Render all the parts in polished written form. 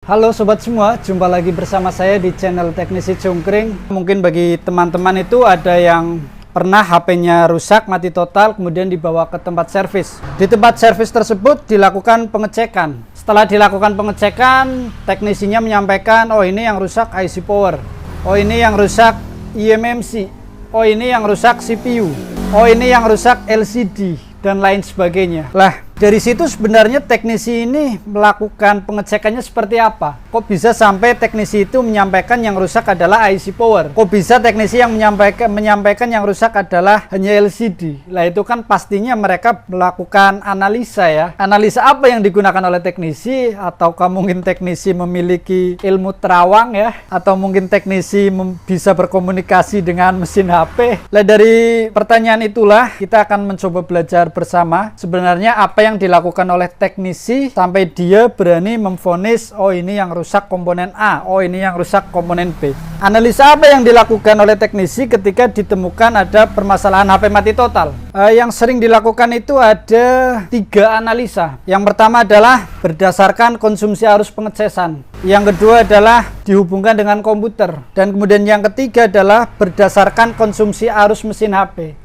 Halo sobat semua, jumpa lagi bersama saya di channel Teknisi Cungkring. Mungkin bagi teman-teman itu ada yang pernah HP-nya rusak, mati total, kemudian dibawa ke tempat servis. Di tempat servis tersebut dilakukan pengecekan. Setelah dilakukan pengecekan, teknisinya menyampaikan, oh ini yang rusak IC power, oh ini yang rusak eMMC, oh ini yang rusak CPU, oh ini yang rusak LCD, dan lain sebagainya. Lah, dari situ sebenarnya teknisi ini melakukan pengecekannya seperti apa? Kok bisa sampai teknisi itu menyampaikan yang rusak adalah IC power? Kok bisa teknisi yang menyampaikan yang rusak adalah hanya LCD? Lah itu kan pastinya mereka melakukan analisa ya. Analisa apa yang digunakan oleh teknisi? Ataukah mungkin teknisi memiliki ilmu terawang ya? Atau mungkin teknisi bisa berkomunikasi dengan mesin HP? Lah dari pertanyaan itulah kita akan mencoba belajar bersama sebenarnya apa yang dilakukan oleh teknisi sampai dia berani memvonis, oh ini yang rusak komponen A, oh ini yang rusak komponen B. Analisa apa yang dilakukan oleh teknisi ketika ditemukan ada permasalahan HP mati total? Yang sering dilakukan itu ada 3 analisa. Yang pertama adalah berdasarkan konsumsi arus pengecasan. Yang kedua adalah dihubungkan dengan komputer. Dan kemudian yang ketiga adalah berdasarkan konsumsi arus mesin HP.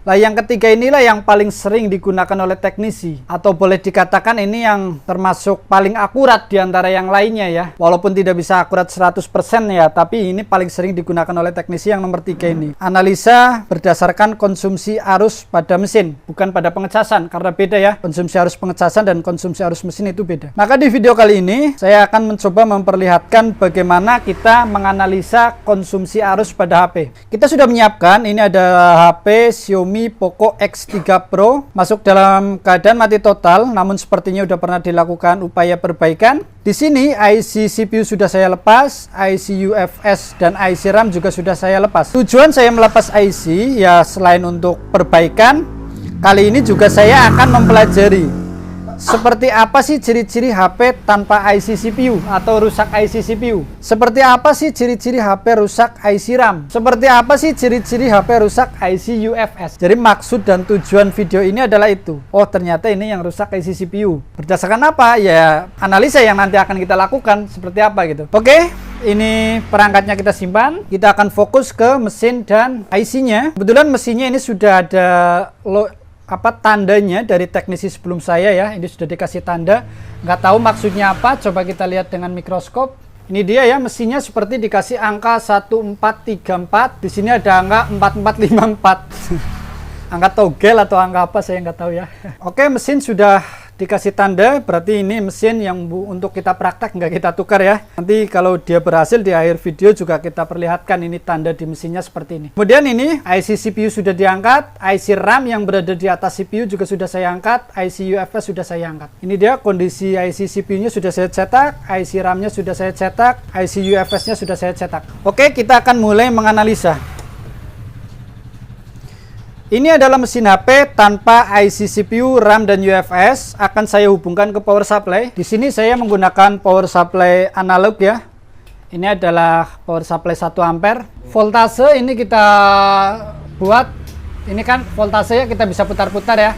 Nah, yang ketiga inilah yang paling sering digunakan oleh teknisi, atau boleh dikatakan ini yang termasuk paling akurat di antara yang lainnya ya. Walaupun tidak bisa akurat 100% ya, tapi ini paling sering digunakan oleh teknisi yang nomor 3 ini. Analisa berdasarkan konsumsi arus pada mesin, bukan pada pengecasan, karena beda ya. Konsumsi arus pengecasan dan konsumsi arus mesin itu beda. Maka di video kali ini saya akan mencoba memperlihatkan bagaimana kita menganalisa konsumsi arus pada HP. Kita sudah menyiapkan, ini ada HP Xiaomi Poco X3 Pro masuk dalam keadaan mati total, namun sepertinya sudah pernah dilakukan upaya perbaikan. Di sini IC CPU sudah saya lepas, IC UFS dan IC RAM juga sudah saya lepas. Tujuan saya melepas IC ya selain untuk perbaikan, kali ini juga saya akan mempelajari seperti apa sih ciri-ciri HP tanpa IC CPU atau rusak IC CPU? Seperti apa sih ciri-ciri HP rusak IC RAM? Seperti apa sih ciri-ciri HP rusak IC UFS? Jadi maksud dan tujuan video ini adalah itu. Oh ternyata ini yang rusak IC CPU. Berdasarkan apa? Ya analisa yang nanti akan kita lakukan seperti apa gitu. Oke, ini perangkatnya kita simpan. Kita akan fokus ke mesin dan IC-nya. Kebetulan mesinnya ini sudah ada tandanya dari teknisi sebelum saya ya. Ini sudah dikasih tanda, nggak tahu maksudnya apa. Coba kita lihat dengan mikroskop. Ini dia ya, mesinnya seperti dikasih angka 1434. Di sini ada angka 4454. Angka togel atau angka apa saya nggak tahu ya. Oke, mesin sudah dikasih tanda, berarti ini mesin yang untuk kita praktek, nggak kita tukar ya. Nanti kalau dia berhasil di akhir video juga kita perlihatkan ini tanda di mesinnya seperti ini. Kemudian ini IC CPU sudah diangkat, IC RAM yang berada di atas CPU juga sudah saya angkat, IC UFS sudah saya angkat. Ini dia kondisi IC CPU-nya sudah saya cetak, IC RAM-nya sudah saya cetak, IC UFS-nya sudah saya cetak. Oke, kita akan mulai menganalisa. Ini adalah mesin HP tanpa IC CPU, RAM, dan UFS. Akan saya hubungkan ke power supply. Di sini saya menggunakan power supply analog ya. Ini adalah power supply 1 ampere. Voltase ini kita buat. Ini kan voltasenya kita bisa putar-putar ya.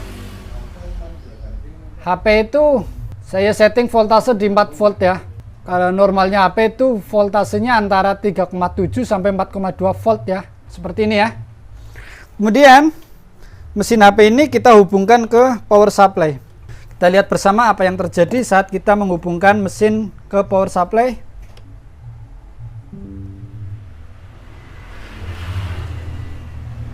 HP itu saya setting voltase di 4 volt ya. Kalau normalnya HP itu voltasenya antara 3,7 sampai 4,2 volt ya. Seperti ini ya. Kemudian mesin HP ini kita hubungkan ke power supply. Kita lihat bersama apa yang terjadi saat kita menghubungkan mesin ke power supply.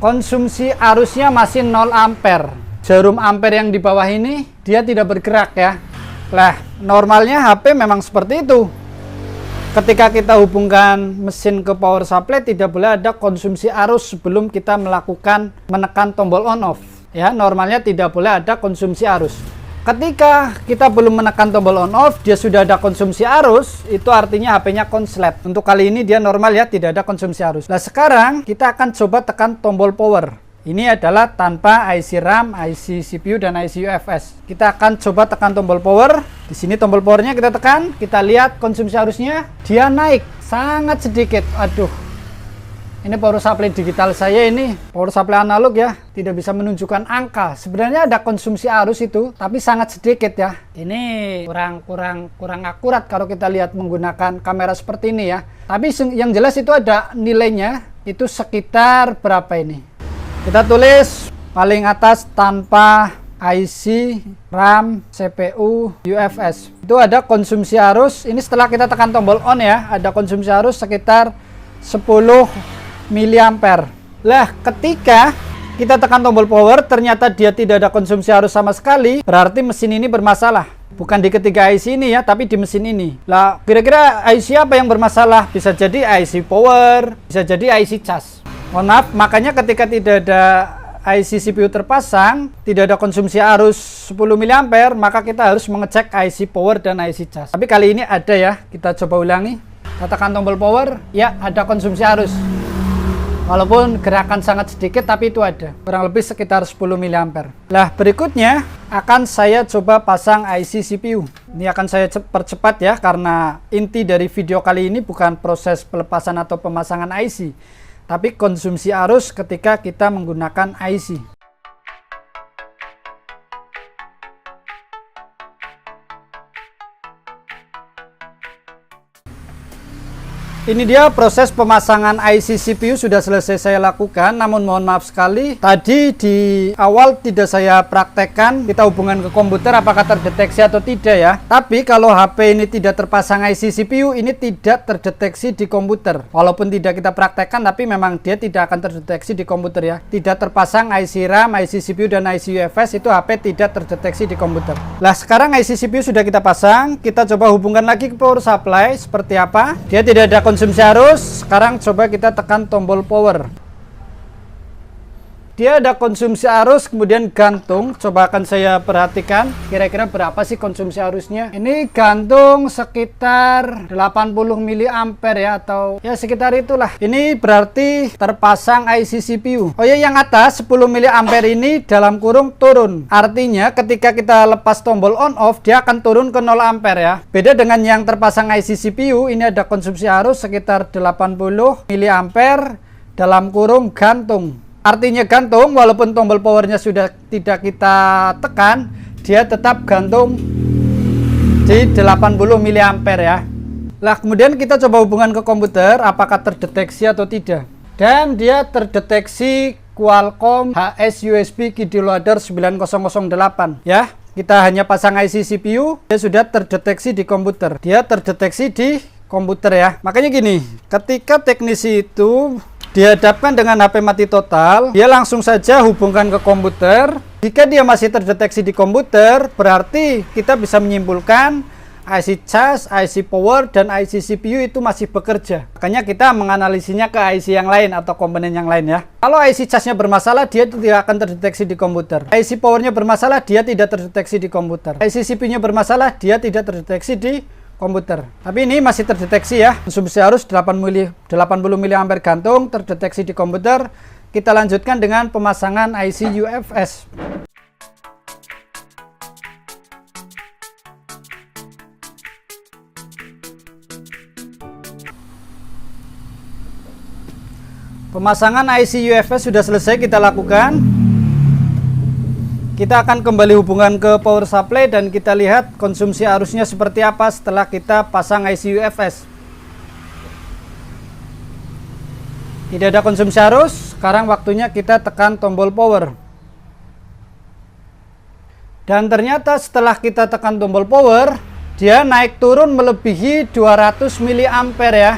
Konsumsi arusnya masih 0 ampere. Jarum ampere yang di bawah ini dia tidak bergerak ya. Lah, normalnya HP memang seperti itu. Ketika kita hubungkan mesin ke power supply tidak boleh ada konsumsi arus sebelum kita menekan tombol on off. Ya, normalnya tidak boleh ada konsumsi arus. Ketika kita belum menekan tombol on off, dia sudah ada konsumsi arus, itu artinya HP-nya konslet. Untuk kali ini dia normal ya, tidak ada konsumsi arus. Nah, sekarang kita akan coba tekan tombol power. Ini adalah tanpa IC RAM, IC CPU, dan IC UFS. Kita akan coba tekan tombol power. Di sini tombol powernya kita tekan. Kita lihat konsumsi arusnya. Dia naik sangat sedikit. Aduh. Ini power supply digital saya, ini power supply analog ya, tidak bisa menunjukkan angka. Sebenarnya ada konsumsi arus itu, tapi sangat sedikit ya. Ini kurang akurat kalau kita lihat menggunakan kamera seperti ini ya. Tapi yang jelas itu ada nilainya, itu sekitar berapa ini. Kita tulis paling atas tanpa IC, RAM, CPU, UFS. Itu ada konsumsi arus. Ini setelah kita tekan tombol on ya, ada konsumsi arus sekitar 10 miliampere. Lah, ketika kita tekan tombol power, ternyata dia tidak ada konsumsi arus sama sekali, berarti mesin ini bermasalah. Bukan di ketiga IC ini ya, tapi di mesin ini. Lah, kira-kira IC apa yang bermasalah? Bisa jadi IC power, bisa jadi IC cas. Mohon maaf, makanya ketika tidak ada IC CPU terpasang, tidak ada konsumsi arus 10 miliampere, maka kita harus mengecek IC power dan IC cas. Tapi kali ini ada ya, kita coba ulangi. Kita tekan tombol power, ya ada konsumsi arus. Walaupun gerakan sangat sedikit, tapi itu ada. Kurang lebih sekitar 10 miliampere. Nah, berikutnya akan saya coba pasang IC CPU. Ini akan saya percepat ya, karena inti dari video kali ini bukan proses pelepasan atau pemasangan IC, tapi konsumsi arus ketika kita menggunakan IC. Ini dia proses pemasangan IC CPU sudah selesai saya lakukan, namun mohon maaf sekali tadi di awal tidak saya praktekkan kita hubungan ke komputer apakah terdeteksi atau tidak ya. Tapi kalau HP ini tidak terpasang IC CPU, ini tidak terdeteksi di komputer. Walaupun tidak kita praktekkan, tapi memang dia tidak akan terdeteksi di komputer ya. Tidak terpasang IC RAM, IC CPU dan IC UFS, itu HP tidak terdeteksi di komputer. Nah, sekarang IC CPU sudah kita pasang, kita coba hubungkan lagi ke power supply seperti apa. Dia tidak ada konsumsi arus. Sekarang coba kita tekan tombol power. Dia ada konsumsi arus, kemudian gantung. Coba akan saya perhatikan kira-kira berapa sih konsumsi arusnya. Ini gantung sekitar 80 miliampere ya, atau ya sekitar itulah. Ini berarti terpasang IC CPU. Oh ya, yang atas 10 miliampere ini dalam kurung turun. Artinya ketika kita lepas tombol on off, dia akan turun ke 0 ampere ya. Beda dengan yang terpasang IC CPU, ini ada konsumsi arus sekitar 80 miliampere dalam kurung gantung. Artinya gantung, walaupun tombol powernya sudah tidak kita tekan, dia tetap gantung di 80 miliampere ya. Lah, kemudian kita coba hubungan ke komputer, apakah terdeteksi atau tidak. Dan dia terdeteksi Qualcomm HS USB Kido Loader 9008 ya. Kita hanya pasang IC CPU, dia sudah terdeteksi di komputer. Dia terdeteksi di komputer ya. Makanya gini, ketika teknisi itu dihadapkan dengan HP mati total, dia langsung saja hubungkan ke komputer. Jika dia masih terdeteksi di komputer, berarti kita bisa menyimpulkan IC cas, IC power, dan IC CPU itu masih bekerja. Makanya kita menganalisinya ke IC yang lain atau komponen yang lain ya. Kalau IC casnya bermasalah, dia tidak akan terdeteksi di komputer. IC powernya bermasalah, dia tidak terdeteksi di komputer. IC CPU-nya bermasalah, dia tidak terdeteksi di komputer. Tapi ini masih terdeteksi ya. Konsumsi arus 80 miliampere gantung, terdeteksi di komputer. Kita lanjutkan dengan pemasangan IC UFS. Pemasangan IC UFS sudah selesai kita lakukan. Kita akan kembali hubungan ke power supply dan kita lihat konsumsi arusnya seperti apa setelah kita pasang IC UFS. Tidak ada konsumsi arus. Sekarang waktunya kita tekan tombol power. Dan ternyata setelah kita tekan tombol power, dia naik turun melebihi 200 miliampere ya.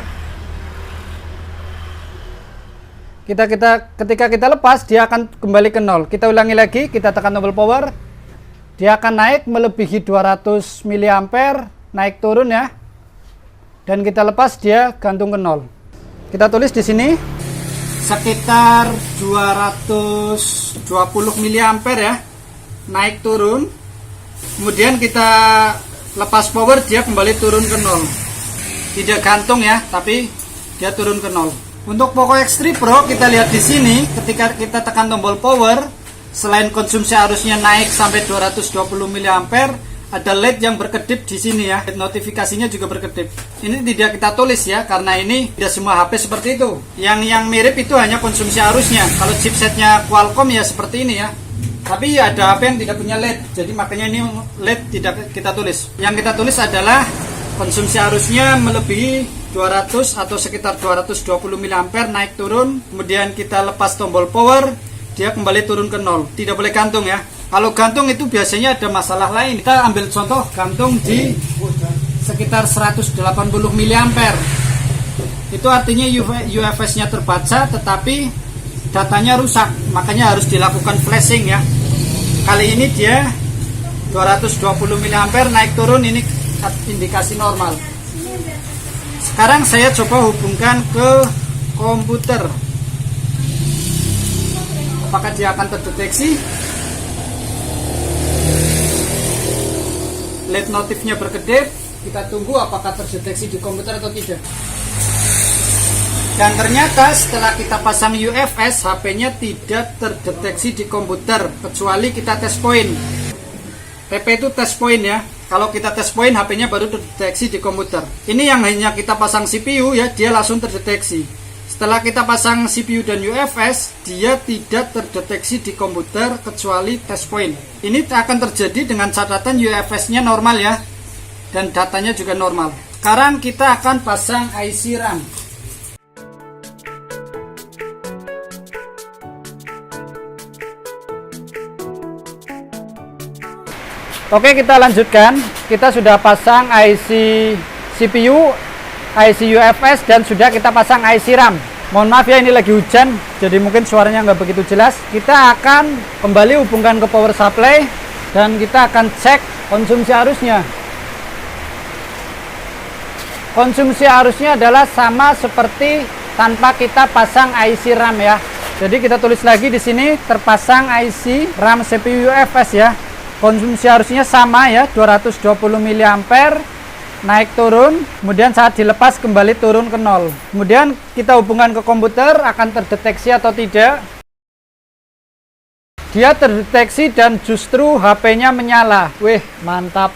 Ketika kita lepas, dia akan kembali ke nol. Kita ulangi lagi, kita tekan tombol power. Dia akan naik melebihi 200 miliampere, naik turun ya. Dan kita lepas, dia gantung ke nol. Kita tulis di sini sekitar 220 miliampere ya, naik turun. Kemudian kita lepas power, dia kembali turun ke nol. Tidak gantung ya, tapi dia turun ke nol. Untuk Poco X3 Pro kita lihat di sini, ketika kita tekan tombol power, selain konsumsi arusnya naik sampai 220 mA, ada LED yang berkedip di sini ya, notifikasinya juga berkedip. Ini tidak kita tulis ya, karena ini tidak semua HP seperti itu. Yang mirip itu hanya konsumsi arusnya. Kalau chipsetnya Qualcomm ya seperti ini ya. Tapi ada HP yang tidak punya LED, jadi makanya ini LED tidak kita tulis. Yang kita tulis adalah konsumsi arusnya melebihi 200 atau sekitar 220 mA naik turun. Kemudian kita lepas tombol power, dia kembali turun ke 0. Tidak boleh gantung ya. Kalau gantung itu biasanya ada masalah lain. Kita ambil contoh gantung di sekitar 180 mA. Itu artinya UFS-nya terbaca tetapi datanya rusak, makanya harus dilakukan flashing ya. Kali ini dia 220 mA naik turun, ini indikasi normal. Sekarang saya coba hubungkan ke komputer. Apakah dia akan terdeteksi? LED notifnya berkedip. Kita tunggu apakah terdeteksi di komputer atau tidak. Dan ternyata setelah kita pasang UFS, HP-nya tidak terdeteksi di komputer kecuali kita test point. TP itu test point ya. Kalau kita test point, HP-nya baru terdeteksi di komputer. Ini yang hanya kita pasang CPU ya, dia langsung terdeteksi. Setelah kita pasang CPU dan UFS, dia tidak terdeteksi di komputer kecuali test point. Ini akan terjadi dengan catatan UFS-nya normal ya, dan datanya juga normal. Sekarang kita akan pasang IC RAM. Oke, kita lanjutkan. Kita sudah pasang IC CPU, IC UFS, dan sudah kita pasang IC RAM. Mohon maaf ya, ini lagi hujan, jadi mungkin suaranya nggak begitu jelas. Kita akan kembali hubungkan ke power supply, dan kita akan cek konsumsi arusnya. Konsumsi arusnya adalah sama seperti tanpa kita pasang IC RAM ya. Jadi kita tulis lagi di sini terpasang IC RAM CPU UFS ya. Konsumsi arusnya sama ya, 220 mA naik turun, kemudian saat dilepas kembali turun ke 0. Kemudian kita hubungkan ke komputer, akan terdeteksi atau tidak. Dia terdeteksi dan justru HP-nya menyala. Wih, mantap.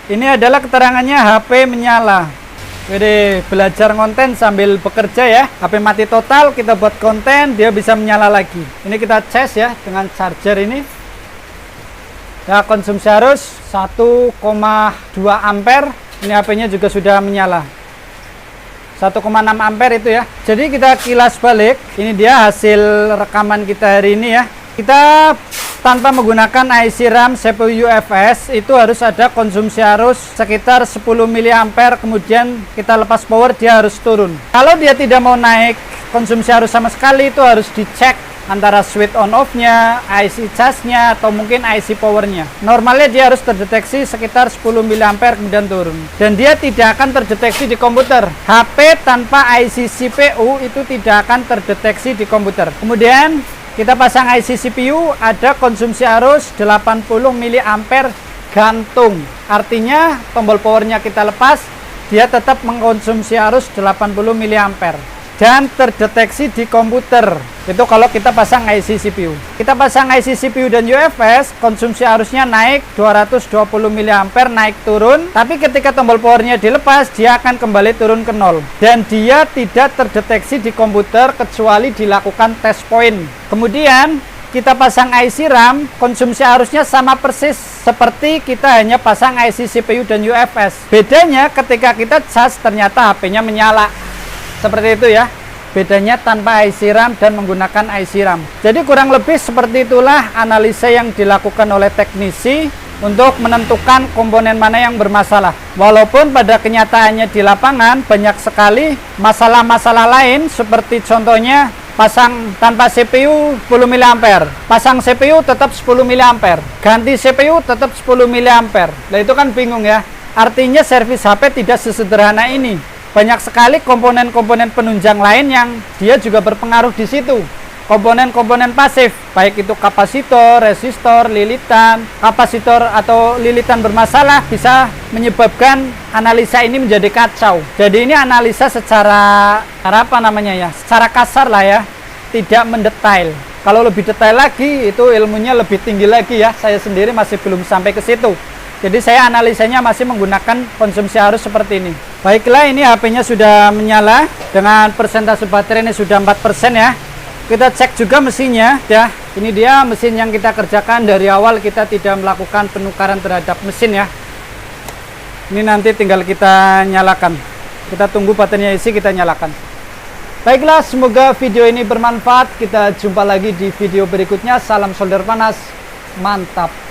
Ini adalah keterangannya, HP menyala. Jadi belajar konten sambil bekerja ya. HP mati total, kita buat konten, dia bisa menyala lagi. Ini kita cas ya dengan charger ini. Ya, konsumsi arus 1,2 ampere. Ini HP-nya juga sudah menyala. 1,6 ampere itu ya. Jadi kita kilas balik. Ini dia hasil rekaman kita hari ini ya. Kita tanpa menggunakan IC RAM CPU UFS itu harus ada konsumsi arus sekitar 10 mA. Kemudian kita lepas power, dia harus turun. Kalau dia tidak mau naik konsumsi arus sama sekali, itu harus dicek antara switch on off-nya, IC charge-nya, atau mungkin IC power-nya. Normalnya dia harus terdeteksi sekitar 10 mA kemudian turun. Dan dia tidak akan terdeteksi di komputer. HP tanpa IC CPU itu tidak akan terdeteksi di komputer. Kemudian kita pasang IC CPU, ada konsumsi arus 80 mA gantung. Artinya tombol powernya kita lepas, dia tetap mengkonsumsi arus 80 mA. Dan terdeteksi di komputer. Itu kalau kita pasang IC CPU. Kita pasang IC CPU dan UFS, konsumsi arusnya naik 220 mA naik turun, tapi ketika tombol powernya dilepas, dia akan kembali turun ke 0. Dan dia tidak terdeteksi di komputer kecuali dilakukan test point. Kemudian kita pasang IC RAM, konsumsi arusnya sama persis seperti kita hanya pasang IC CPU dan UFS. Bedanya ketika kita cas ternyata HP-nya menyala. Seperti itu ya, bedanya tanpa IC RAM dan menggunakan IC RAM. Jadi kurang lebih seperti itulah analisa yang dilakukan oleh teknisi untuk menentukan komponen mana yang bermasalah. Walaupun pada kenyataannya di lapangan banyak sekali masalah-masalah lain, seperti contohnya pasang tanpa CPU 10 mA, pasang CPU tetap 10 mA, ganti CPU tetap 10 mA. Nah itu kan bingung ya. Artinya servis HP tidak sesederhana ini. Banyak sekali komponen-komponen penunjang lain yang dia juga berpengaruh di situ. Komponen-komponen pasif, baik itu kapasitor, resistor, lilitan. Kapasitor atau lilitan bermasalah bisa menyebabkan analisa ini menjadi kacau. Jadi ini analisa secara apa namanya ya? Secara kasar lah ya, tidak mendetail. Kalau lebih detail lagi, itu ilmunya lebih tinggi lagi ya. Saya sendiri masih belum sampai ke situ. Jadi saya analisanya masih menggunakan konsumsi arus seperti ini. Baiklah, ini HP-nya sudah menyala dengan persentase baterai ini sudah 4% ya. Kita cek juga mesinnya ya. Ini dia mesin yang kita kerjakan dari awal, kita tidak melakukan penukaran terhadap mesin ya. Ini nanti tinggal kita nyalakan. Kita tunggu baterainya isi, kita nyalakan. Baiklah, semoga video ini bermanfaat. Kita jumpa lagi di video berikutnya. Salam solder panas, mantap.